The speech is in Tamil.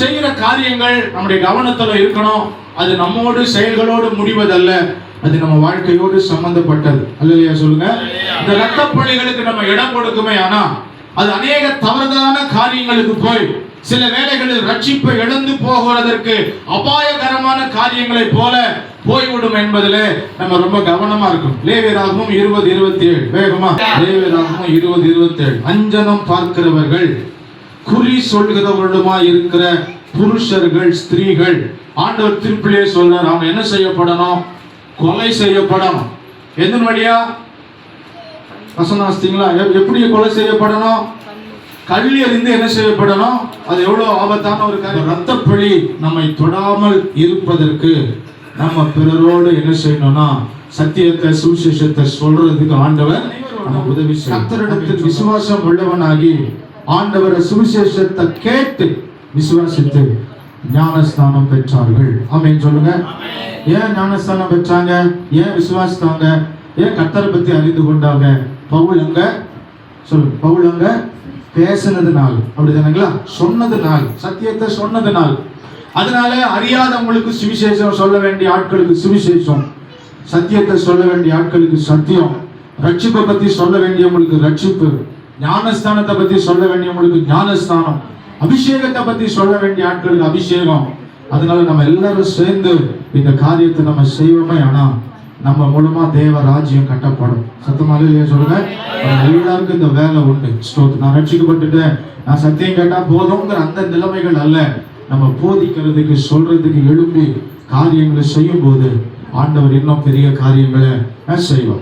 செய்கிற காரியங்கள் நம்முடைய கவனத்துல இருக்கணும். அது நம்மோடு செயல்களோடு முடிவதல்ல, அது நம்ம வாழ்க்கையோடு சம்பந்தப்பட்டது. அல்லையா சொல்லுங்க. இந்த ரத்த பழிகளுக்கு நம்ம இடம் கொடுக்குமே, ஆனா அது அநேக தவறுதலான காரியங்களுக்கு போய் சில வேளைகளில் ரட்சிப்பை இழந்து போகிறதற்கு அபாயகரமான காரியங்களை போல போய்விடும் என்பதிலே நம்ம ரொம்ப கவனமா இருக்கும். லேவியராகமம் 20:27 வேகமா. லேவியராகமம் 20:27 அஞ்சனம் பார்க்கிறவர்கள், குறி சொல்கிறவர்களுமா இருக்கிற புருஷர்கள், ஸ்திரீகள், ஆண்டவர் திருப்பிலே சொல்றார், அவங்க என்ன செய்யப்படணும்? கொலை செய்யப்படணும். எதன் வழியா? வசனாஸ்திங்களா? எப்படி கொலை செய்யப்படணும்? கல்லி அறிந்து என்ன செய்யப்படணும்? அது எவ்வளவு ஆபத்தான ஒரு காரியம். ரத்தப்பழி நம்மை தொடாமல் இருப்பதற்கு நம்ம பிறரோடு என்ன செய்யணும்னா சத்தியத்தை, சுவிசேஷத்தை சொல்றதுக்கு ஆண்டவர் நமக்கு உதவி செய்யும். கர்த்தரிடத்தில் விசுவாசம் உள்ளவனாகி ஆண்டவரை சுவிசேஷத்தை கேட்டு விசுவாசித்து ஞானஸ்தானம் பெற்றார்கள். ஆமென் சொல்லுங்க. ஏன் ஞானஸ்தானம் பெற்றாங்க? ஏன் விசுவாசித்தாங்க? ஏன் கர்த்தரை பத்தி அறிந்து கொண்டாங்க? பவுல் அங்க சொல்லு, பவுல் அங்க பேசினதுனால, அப்படிதானுங்களா? சொன்னதுனால, சத்தியத்தை சொன்னதுனால. அதனால அறியாதவங்களுக்கு சுவிசேஷம் சொல்ல வேண்டிய ஆட்களுக்கு சுவிசேஷம், சத்தியத்தை சொல்ல வேண்டிய ஆட்களுக்கு சத்தியம், ரட்சிப்பை பத்தி சொல்ல வேண்டியவங்களுக்கு ரட்சிப்பு, ஞானஸ்தானத்தை பத்தி சொல்ல வேண்டியவங்களுக்கு ஞானஸ்தானம், அபிஷேகத்தை பத்தி சொல்ல வேண்டிய ஆட்களுக்கு அபிஷேகம். அதனால நம்ம எல்லாரும் சேர்ந்து இந்த காரியத்தை நம்ம செய்வோமே, ஆனா நம்ம மூலமா தேவ ராஜ்யம் கட்டப்படும். சத்தமாக இல்லையா சொல்லுங்க. எல்லாருக்கும் இந்த வேலை உண்டு. நான் ரட்சிக்கப்பட்டுட்டேன், நான் சத்தியம் கேட்டா போதுங்கிற அந்த நிலைமைகள் அல்ல. நம்ம போதிக்கிறதுக்கு, சொல்றதுக்கு எழுப்பி காரியங்களை செய்யும் போது ஆண்டவர் இன்னும் பெரிய காரியங்களை செய்வார்.